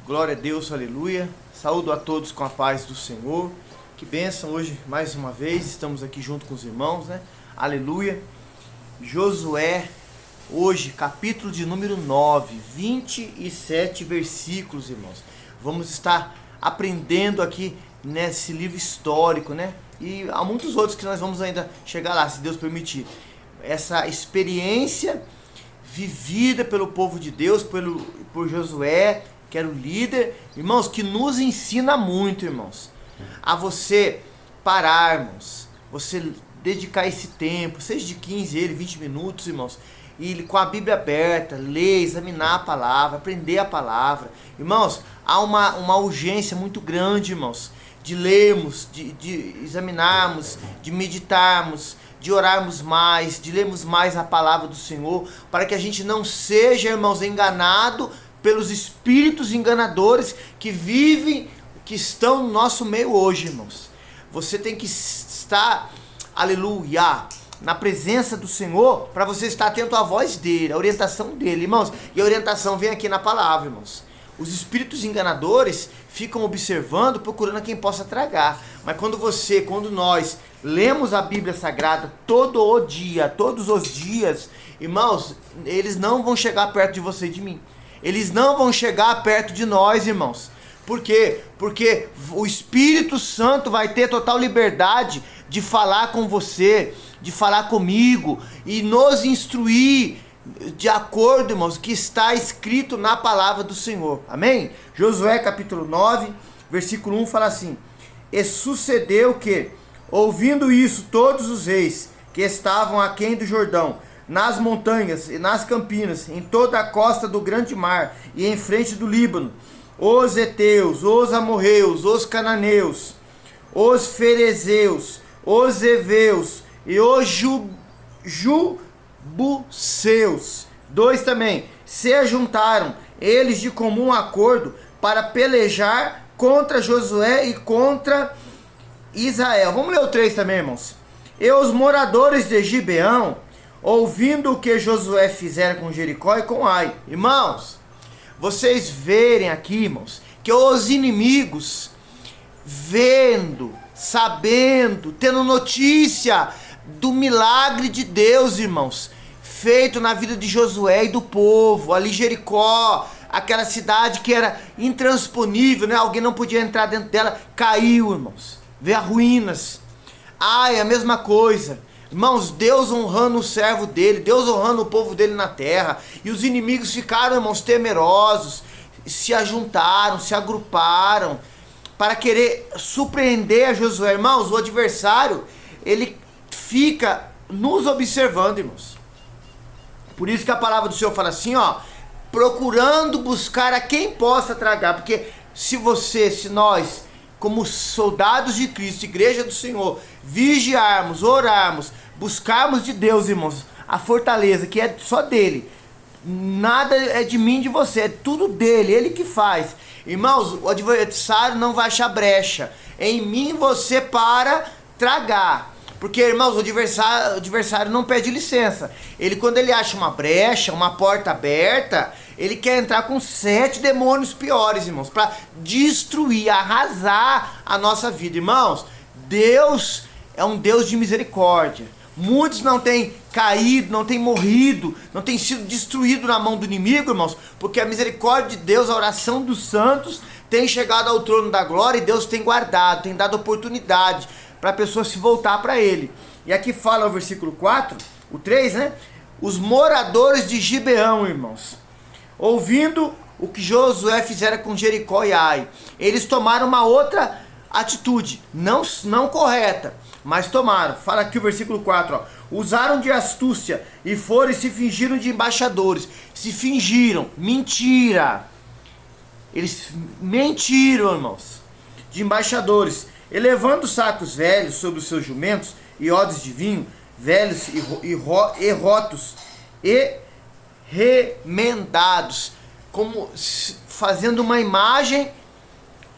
Glória a Deus, aleluia. Saúdo a todos com a paz do Senhor. Que bênção hoje, mais uma vez, estamos aqui junto com os irmãos, né? Aleluia. Josué, hoje, capítulo de número 9, 27 versículos, irmãos. Vamos estar aprendendo aqui nesse livro histórico, né? E há muitos outros que nós vamos ainda chegar lá, se Deus permitir. Essa experiência vivida pelo povo de Deus, por Josué, que era o líder, irmãos, que nos ensina muito, irmãos, a você parar, irmãos, você dedicar esse tempo, seja de 15, 20 minutos, irmãos, e com a Bíblia aberta, ler, examinar a palavra, aprender a palavra. Irmãos, há uma urgência muito grande, irmãos, de lermos, de examinarmos, de meditarmos, de orarmos mais, de lermos mais a palavra do Senhor, para que a gente não seja, irmãos, enganado pelos espíritos enganadores que vivem, que estão no nosso meio hoje, irmãos. Você tem que estar, aleluia, na presença do Senhor, para você estar atento à voz dele, à orientação dele, irmãos. E a orientação vem aqui na palavra, irmãos. Os espíritos enganadores ficam observando, procurando a quem possa tragar. Mas quando nós lemos a Bíblia Sagrada todo o dia, todos os dias, irmãos, eles não vão chegar perto de você e de mim. Eles não vão chegar perto de nós, irmãos. Por quê? Porque o Espírito Santo vai ter total liberdade de falar com você, de falar comigo e nos instruir de acordo, irmãos, que está escrito na palavra do Senhor. Amém? Josué capítulo 9, versículo 1 fala assim: E sucedeu que, ouvindo isso, todos os reis que estavam aquém do Jordão, nas montanhas e nas campinas, em toda a costa do grande mar e em frente do Líbano, os heteus, os amorreus, os cananeus, os ferezeus, os heveus e os jubuseus, dois também, se ajuntaram, eles de comum acordo, para pelejar contra Josué e contra Israel. Vamos ler o 3 também, irmãos. E os moradores de Gibeão, ouvindo o que Josué fizera com Jericó e com Ai. Irmãos, vocês verem aqui, irmãos, que os inimigos, vendo, sabendo, tendo notícia do milagre de Deus, irmãos, feito na vida de Josué e do povo, ali Jericó, aquela cidade que era intransponível, né? Alguém não podia entrar dentro dela, caiu, irmãos, vê as ruínas. Ai, a mesma coisa. Irmãos, Deus honrando o servo dele, Deus honrando o povo dele na terra. E os inimigos ficaram, irmãos, temerosos, se ajuntaram, se agruparam para querer surpreender a Josué. Irmãos, o adversário, ele fica nos observando, irmãos. Por isso que a palavra do Senhor fala assim, ó, procurando buscar a quem possa tragar. Porque se nós, como soldados de Cristo, igreja do Senhor, vigiarmos, orarmos, buscarmos de Deus, irmãos, a fortaleza que é só dele, nada é de mim, de você, é tudo dele, ele que faz. Irmãos, o adversário não vai achar brecha em mim, você, para tragar. Porque, irmãos, o adversário não pede licença. Ele, quando ele acha uma brecha, uma porta aberta, ele quer entrar com 7 demônios piores, irmãos, para destruir, arrasar a nossa vida. Irmãos, Deus é um Deus de misericórdia. Muitos não têm caído, não têm morrido, não têm sido destruídos na mão do inimigo, irmãos, porque a misericórdia de Deus, a oração dos santos, tem chegado ao trono da glória e Deus tem guardado, tem dado oportunidade para a pessoa se voltar para ele. E aqui fala o versículo 4, o 3, né? Os moradores de Gibeão, irmãos, ouvindo o que Josué fizera com Jericó e Ai, eles tomaram uma outra atitude, não correta, mas tomaram. Fala aqui o versículo 4, ó. Usaram de astúcia e foram e se fingiram de embaixadores. Se fingiram, mentira. Eles mentiram, irmãos, de embaixadores. E levando sacos velhos sobre os seus jumentos e odres de vinho, velhos e rotos e remendados, como fazendo uma imagem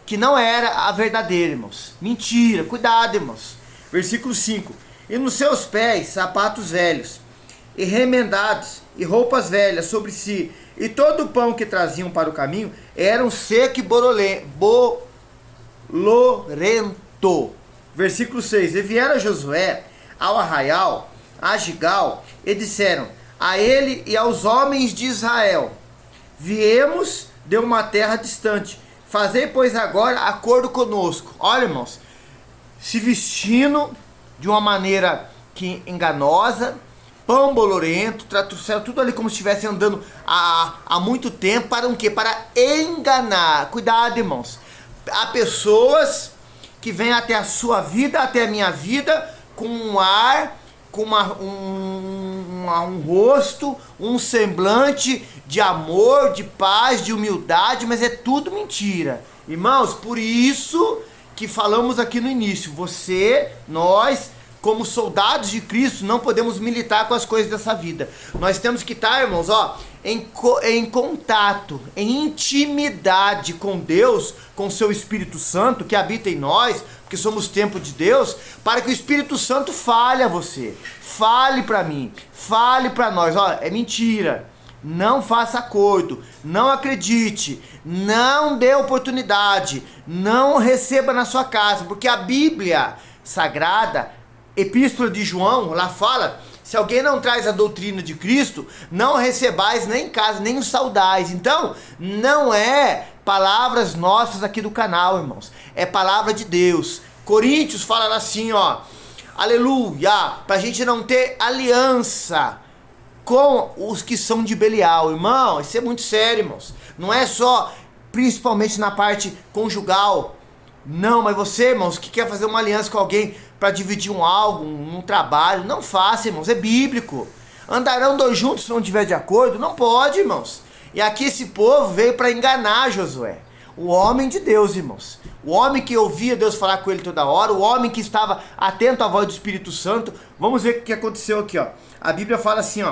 que não era a verdadeira, irmãos. Mentira, cuidado, irmãos. Versículo 5. E nos seus pés sapatos velhos, e remendados, e roupas velhas sobre si, E todo o pão que traziam para o caminho era um seco e bolorento. Versículo 6. E vieram Josué ao arraial, a Gigal, e disseram a ele e aos homens de Israel: viemos de uma terra distante, fazei pois agora acordo conosco. Olha, irmãos, se vestindo de uma maneira que enganosa, pão bolorento, trouxeram tudo ali como se estivesse andando há muito tempo, para um quê? Para enganar. Cuidado, irmãos. Há pessoas que vêm até a sua vida, até a minha vida, com um ar, com um rosto, um semblante de amor, de paz, de humildade, mas é tudo mentira. Irmãos, por isso que falamos aqui no início, nós, como soldados de Cristo, não podemos militar com as coisas dessa vida. Nós temos que estar, irmãos, em contato, em intimidade com Deus, com o seu Espírito Santo que habita em nós, porque somos templo de Deus, para que o Espírito Santo fale a você, fale para mim, fale para nós. É mentira, não faça acordo, não acredite, não dê oportunidade, não receba na sua casa, porque a Bíblia Sagrada, Epístola de João, lá fala: se alguém não traz a doutrina de Cristo, não recebais nem em casa, nem os saudais. Então, não é palavras nossas aqui do canal, irmãos. É palavra de Deus. Coríntios fala assim, aleluia, pra gente não ter aliança com os que são de Belial. Irmão, isso é muito sério, irmãos. Não é só, principalmente na parte conjugal. Não, mas você, irmãos, que quer fazer uma aliança com alguém para dividir um trabalho, não faça, irmãos, é bíblico. Andarão dois juntos se não tiver de acordo? Não pode, irmãos. E aqui esse povo veio para enganar Josué, o homem de Deus, irmãos. O homem que ouvia Deus falar com ele toda hora, o homem que estava atento à voz do Espírito Santo. Vamos ver o que aconteceu aqui, A Bíblia fala assim,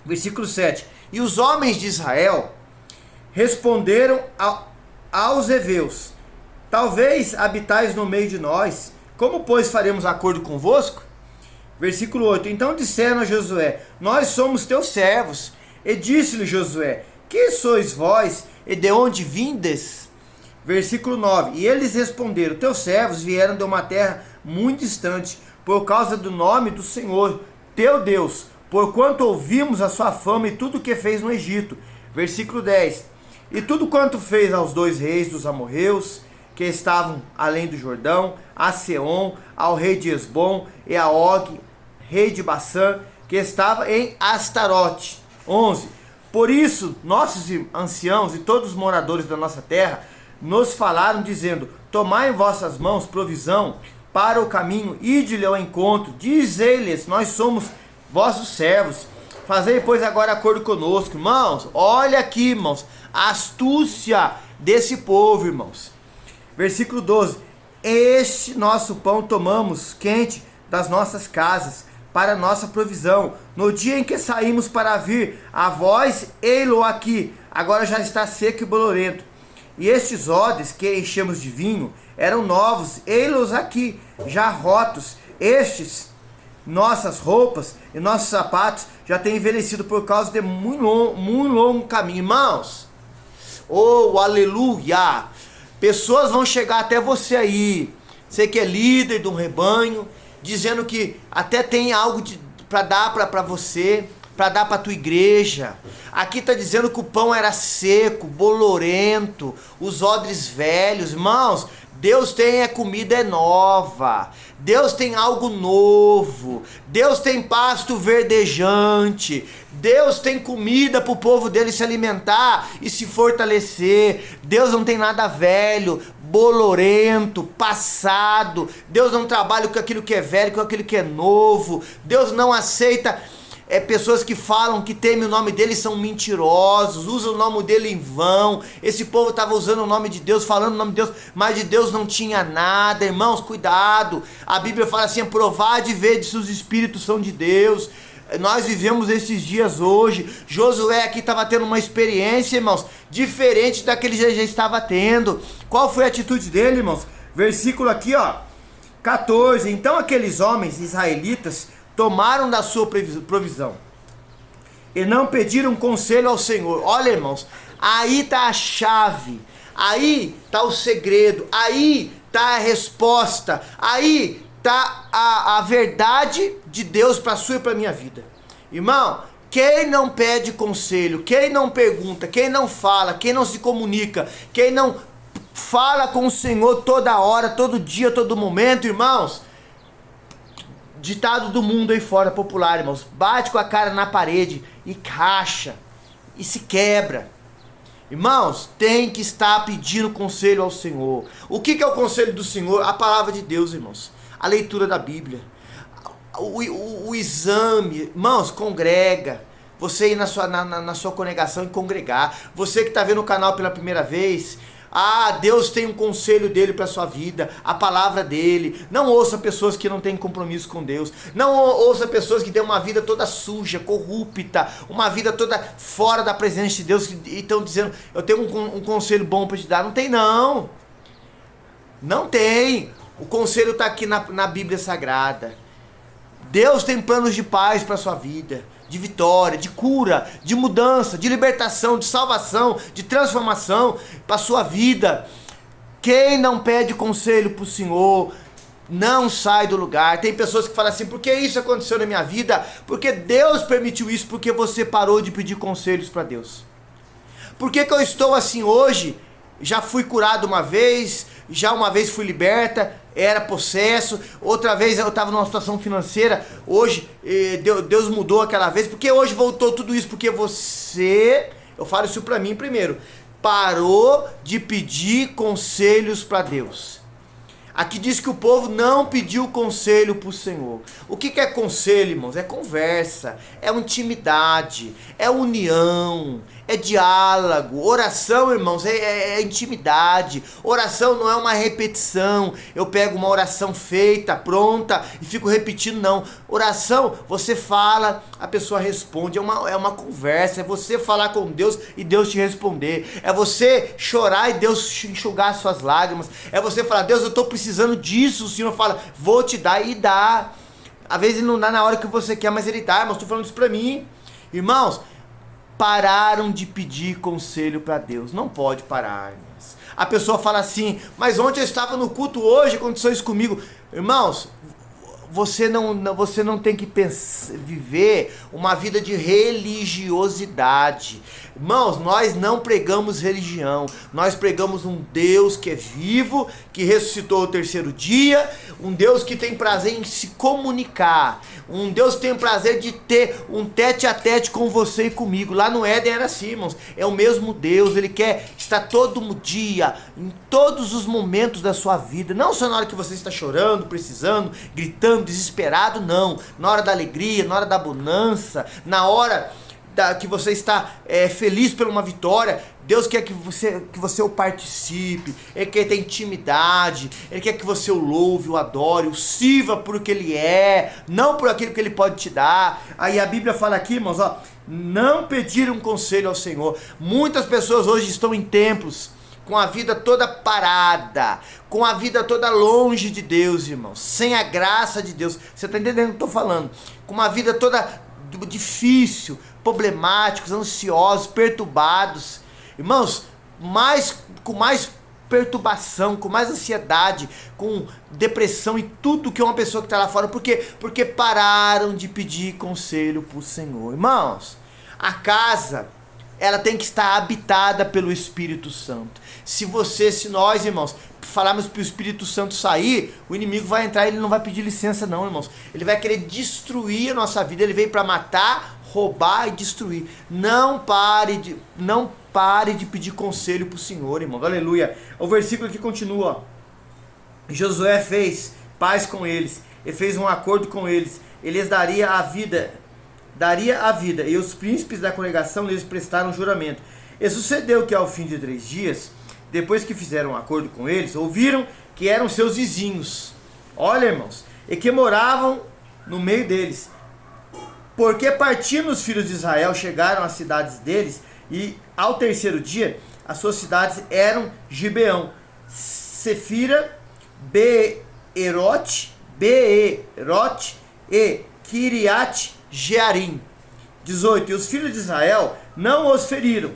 versículo 7. E os homens de Israel responderam aos heveus: talvez habitais no meio de nós, como pois faremos acordo convosco? Versículo 8. Então disseram a Josué: nós somos teus servos. E disse-lhe Josué: que sois vós e de onde vindes? Versículo 9. E eles responderam: teus servos vieram de uma terra muito distante, por causa do nome do Senhor, teu Deus, porquanto ouvimos a sua fama e tudo o que fez no Egito. Versículo 10. E tudo quanto fez aos dois reis dos amorreus, que estavam além do Jordão, a Seom, ao rei de Esbom, e a Og, rei de Bassã, que estava em Astarote. 11. Por isso, nossos anciãos e todos os moradores da nossa terra nos falaram, dizendo: tomai em vossas mãos provisão para o caminho, ide-lhe ao encontro, dizei-lhes: nós somos vossos servos, fazei pois agora acordo conosco. Irmãos, olha aqui, irmãos, a astúcia desse povo, irmãos. Versículo 12. Este nosso pão tomamos quente das nossas casas, para nossa provisão. No dia em que saímos para vir a vós, ei-lo aqui, agora já está seco e bolorento. E estes odres que enchemos de vinho eram novos, ei-los aqui, já rotos. Estes, nossas roupas e nossos sapatos já têm envelhecido por causa de muito longo caminho. Irmãos, aleluia! Pessoas vão chegar até você aí, você que é líder de um rebanho, dizendo que até tem algo para dar para você, para dar para tua igreja. Aqui está dizendo que o pão era seco, bolorento, os odres velhos. Irmãos, Deus tem comida nova, Deus tem algo novo, Deus tem pasto verdejante, Deus tem comida para o povo dele se alimentar e se fortalecer. Deus não tem nada velho, bolorento, passado. Deus não trabalha com aquilo que é velho, com aquilo que é novo. Deus não aceita pessoas que falam que temem o nome dele, são mentirosos, usam o nome dele em vão. Esse povo estava usando o nome de Deus, falando o nome de Deus, mas de Deus não tinha nada. Irmãos, cuidado. A Bíblia fala assim: provade e vede se os espíritos são de Deus. Nós vivemos esses dias hoje. Josué aqui estava tendo uma experiência, irmãos, diferente da que ele já estava tendo. Qual foi a atitude dele, irmãos? Versículo aqui, 14. Então aqueles homens israelitas tomaram da sua provisão e não pediram conselho ao Senhor. Olha, irmãos, aí está a chave, aí está o segredo, aí está a resposta, aí está a verdade de Deus para a sua e para a minha vida. Irmão, quem não pede conselho, quem não pergunta, quem não fala, quem não se comunica, quem não fala com o Senhor toda hora, todo dia, todo momento, irmãos, ditado do mundo aí fora, popular, irmãos, bate com a cara na parede e racha, e se quebra. Irmãos, tem que estar pedindo conselho ao Senhor. O que é o conselho do Senhor? A palavra de Deus, irmãos, a leitura da Bíblia, o exame. Irmãos, congrega. Você ir na sua congregação e congregar. Você que está vendo o canal pela primeira vez, Deus tem um conselho dele para sua vida, a palavra dele. Não ouça pessoas que não têm compromisso com Deus. Não ouça pessoas que têm uma vida toda suja, corrupta, uma vida toda fora da presença de Deus e estão dizendo, eu tenho um conselho bom para te dar. Não tem, não. Não tem. O conselho está aqui na Bíblia Sagrada. Deus tem planos de paz para sua vida, de vitória, de cura, de mudança, de libertação, de salvação, de transformação para sua vida. Quem não pede conselho para o Senhor não sai do lugar. Tem pessoas que falam assim, por que isso aconteceu na minha vida? Porque Deus permitiu isso, porque você parou de pedir conselhos para Deus. Por que eu estou assim hoje? Já fui curado uma vez, já uma vez fui liberta, era possesso, outra vez eu estava numa situação financeira, hoje Deus mudou aquela vez, porque hoje voltou tudo isso, porque você, eu falo isso para mim primeiro, parou de pedir conselhos para Deus. Aqui diz que o povo não pediu conselho para o Senhor. O que é conselho, irmãos? É conversa, é intimidade, é união, é diálogo. Oração, irmãos, é intimidade. Oração não é uma repetição. Eu pego uma oração feita, pronta e fico repetindo, não. Oração, você fala, a pessoa responde. É uma conversa, é você falar com Deus e Deus te responder. É você chorar e Deus enxugar suas lágrimas. É você falar, Deus, eu estou precisando disso. O Senhor fala, vou te dar e dá. Às vezes ele não dá na hora que você quer, mas ele dá. Mas estou falando isso para mim. Irmãos, pararam de pedir conselho para Deus. Não pode parar, irmãos. A pessoa fala assim, mas ontem eu estava no culto, hoje aconteceu isso comigo. Irmãos, você não tem que viver uma vida de religiosidade. Irmãos, nós não pregamos religião, nós pregamos um Deus que é vivo, que ressuscitou ao terceiro dia, um Deus que tem prazer em se comunicar, um Deus que tem prazer de ter um tete a tete com você e comigo. Lá no Éden era assim, irmãos, é o mesmo Deus, ele quer estar todo dia, em todos os momentos da sua vida, não só na hora que você está chorando, precisando, gritando, desesperado, não, na hora da alegria, na hora da bonança, na hora que você está feliz por uma vitória. Deus quer que você o participe, Ele quer ter intimidade, Ele quer que você o louve, o adore, o sirva por o que Ele é, não por aquilo que Ele pode te dar. Aí a Bíblia fala aqui, irmãos, não pediram conselho ao Senhor. Muitas pessoas hoje estão em templos, com a vida toda parada, com a vida toda longe de Deus, irmãos, sem a graça de Deus. Você está entendendo o que eu estou falando? Com uma vida toda difícil, problemáticos, ansiosos, perturbados. Irmãos, com mais perturbação, com mais ansiedade, com depressão e tudo que uma pessoa que está lá fora. Por quê? Porque pararam de pedir conselho para o Senhor. Irmãos, a casa, ela tem que estar habitada pelo Espírito Santo. Se nós, irmãos, falarmos para o Espírito Santo sair, o inimigo vai entrar e ele não vai pedir licença não, irmãos. Ele vai querer destruir a nossa vida, ele veio para matar, roubar e destruir. Não pare de pedir conselho para o Senhor, irmão. Aleluia. O versículo aqui continua. Josué fez paz com eles, e fez um acordo com eles. Ele lhes daria a vida, e os príncipes da congregação lhes prestaram juramento. E sucedeu que ao fim de 3 dias, depois que fizeram um acordo com eles, ouviram que eram seus vizinhos. Olha, irmãos, e que moravam no meio deles. Porque partindo os filhos de Israel, chegaram às cidades deles, e ao terceiro dia, as suas cidades eram Gibeão, Sefira, Beerote e Kiriat Jearim. 18. E os filhos de Israel não os feriram,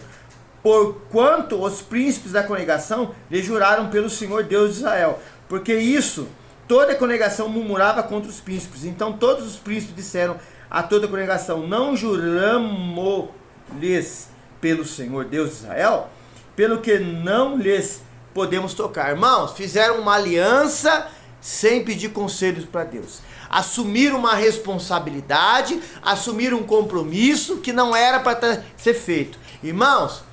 porquanto os príncipes da congregação lhe juraram pelo Senhor Deus de Israel. Porque isso, toda a congregação murmurava contra os príncipes. Então todos os príncipes disseram a toda a congregação: não juramos-lhes pelo Senhor Deus de Israel, pelo que não lhes podemos tocar. Irmãos, fizeram uma aliança sem pedir conselhos para Deus. Assumiram uma responsabilidade, assumiram um compromisso que não era para ser feito. Irmãos,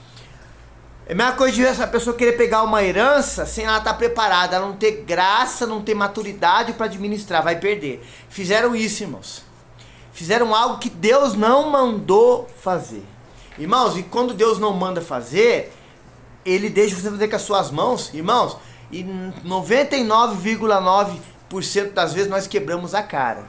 é a mesma coisa de essa pessoa querer pegar uma herança sem ela estar preparada, ela não ter graça, não ter maturidade para administrar, vai perder. Fizeram isso, irmãos. Fizeram algo que Deus não mandou fazer. Irmãos, e quando Deus não manda fazer, Ele deixa você fazer com as suas mãos, irmãos, e 99,9% das vezes nós quebramos a cara.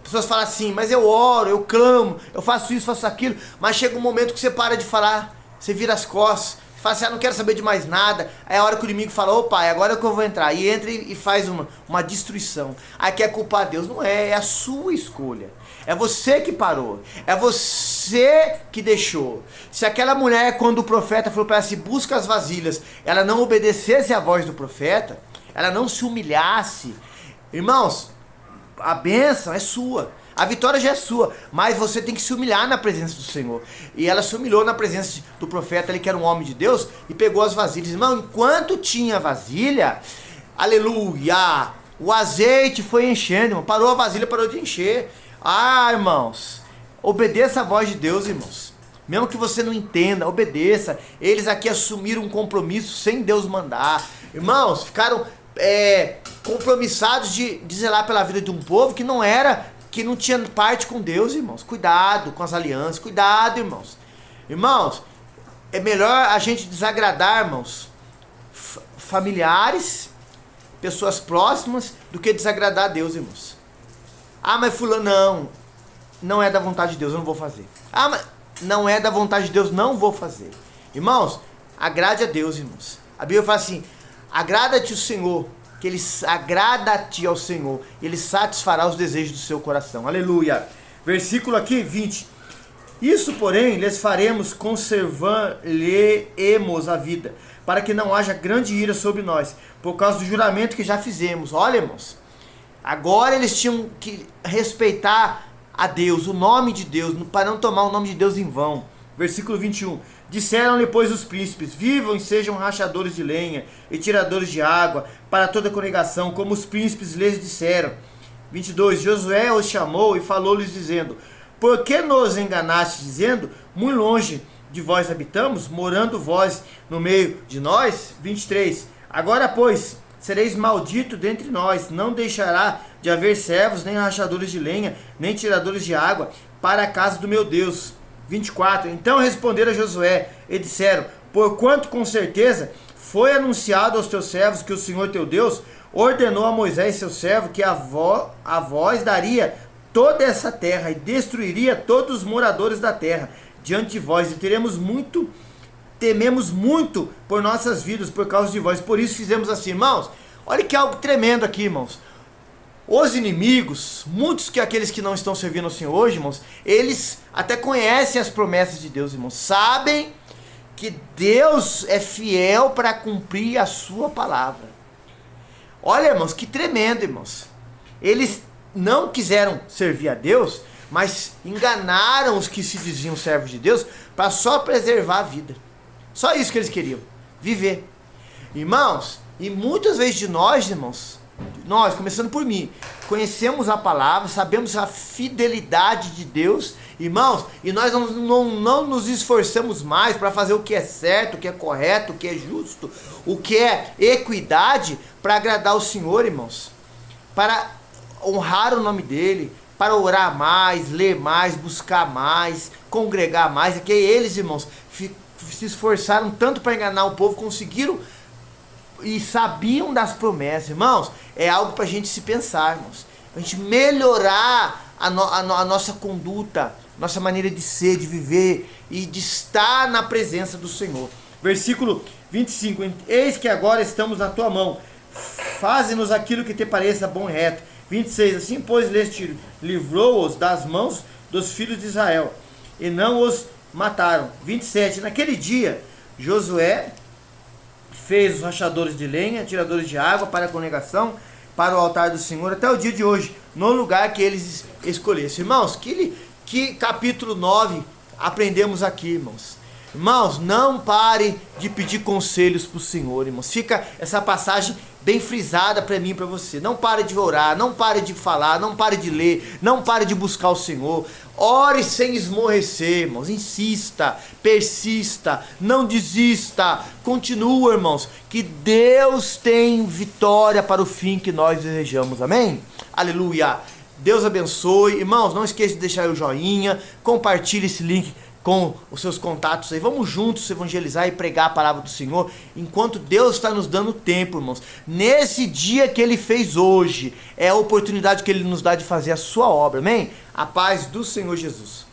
Pessoas falam assim: mas eu oro, eu clamo, eu faço isso, faço aquilo, mas chega um momento que você para de falar, você vira as costas, fala assim: não quero saber de mais nada. Aí é a hora que o inimigo fala: ô pai, agora é que eu vou entrar, e entra e faz uma destruição. Aí quer culpar Deus. Não é, é a sua escolha. É você que parou, é você que deixou. Se aquela mulher, quando o profeta falou para ela assim: busca as vasilhas, ela não obedecesse à voz do profeta, ela não se humilhasse, irmãos, a bênção é sua, a vitória já é sua, mas você tem que se humilhar na presença do Senhor. E ela se humilhou na presença do profeta, ele que era um homem de Deus, e pegou as vasilhas. Irmão, enquanto tinha vasilha, aleluia, o azeite foi enchendo, irmão. Parou a vasilha, parou de encher. Ah, irmãos, obedeça a voz de Deus, irmãos. Mesmo que você não entenda, obedeça. Eles aqui assumiram um compromisso sem Deus mandar. Irmãos, ficaram compromissados de zelar pela vida de um povo que não tinha parte com Deus, irmãos. Cuidado com as alianças, cuidado, irmãos. Irmãos, é melhor a gente desagradar, irmãos, familiares, pessoas próximas, do que desagradar a Deus, irmãos. Ah, mas fulano, não é da vontade de Deus, eu não vou fazer. Ah, mas não é da vontade de Deus, não vou fazer. Irmãos, agrade a Deus, irmãos. A Bíblia fala assim: agrada-te o Senhor, que Ele agrada-te ao Senhor, Ele satisfará os desejos do seu coração. Aleluia. Versículo aqui, 20. Isso, porém, lhes faremos conservar-lhe-emos a vida, para que não haja grande ira sobre nós, por causa do juramento que já fizemos. Olha, irmãos, agora eles tinham que respeitar a Deus, o nome de Deus, para não tomar o nome de Deus em vão. Versículo 21. Disseram-lhe, pois, os príncipes: vivam e sejam rachadores de lenha e tiradores de água para toda a congregação, como os príncipes lhes disseram. 22. Josué os chamou e falou-lhes dizendo: por que nos enganaste, dizendo: muito longe de vós habitamos, morando vós no meio de nós? 23. Agora, pois, sereis maldito dentre nós, não deixará de haver servos, nem rachadores de lenha, nem tiradores de água, para a casa do meu Deus. 24. Então responderam a Josué e disseram: porquanto com certeza foi anunciado aos teus servos que o Senhor teu Deus ordenou a Moisés seu servo que a vós daria toda essa terra e destruiria todos os moradores da terra diante de vós, e tememos muito por nossas vidas por causa de vós, por isso fizemos assim. Irmãos, olha que algo tremendo aqui, irmãos. Os inimigos, muitos que aqueles que não estão servindo ao Senhor hoje, irmãos, eles até conhecem as promessas de Deus, irmãos, sabem que Deus é fiel para cumprir a sua palavra. Olha, irmãos, que tremendo, irmãos. Eles não quiseram servir a Deus, mas enganaram os que se diziam servos de Deus para só preservar a vida. Só isso que eles queriam, viver. Irmãos, e muitas vezes de nós, irmãos, nós, começando por mim, conhecemos a palavra, sabemos a fidelidade de Deus, irmãos, e nós não nos esforçamos mais para fazer o que é certo, o que é correto, o que é justo, o que é equidade, para agradar o Senhor, irmãos, para honrar o nome dEle, para orar mais, ler mais, buscar mais, congregar mais. É que eles, irmãos, se esforçaram tanto para enganar o povo, conseguiram e sabiam das promessas. Irmãos, é algo para a gente se pensar, irmãos, para a gente melhorar a nossa conduta, nossa maneira de ser, de viver e de estar na presença do Senhor. Versículo 25. Eis que agora estamos na tua mão, faze-nos aquilo que te pareça bom e reto. 26. Assim, pois, lhes livrou-os das mãos dos filhos de Israel, e não os mataram. 27. Naquele dia, Josué fez os rachadores de lenha, tiradores de água para a congregação, para o altar do Senhor, até o dia de hoje, no lugar que eles escolhessem. Irmãos, que capítulo 9 aprendemos aqui, irmãos. Irmãos, não pare de pedir conselhos para o Senhor, irmãos. Fica essa passagem bem frisada para mim e para você. Não pare de orar, não pare de falar, não pare de ler, não pare de buscar o Senhor. Ore sem esmorecer, irmãos. Insista, persista, não desista. Continua, irmãos, que Deus tem vitória para o fim que nós desejamos. Amém? Aleluia. Deus abençoe. Irmãos, não esqueça de deixar o joinha, compartilhe esse link com os seus contatos aí. Vamos juntos evangelizar e pregar a palavra do Senhor, enquanto Deus está nos dando tempo, irmãos. Nesse dia que Ele fez hoje, é a oportunidade que Ele nos dá de fazer a sua obra, amém? A paz do Senhor Jesus.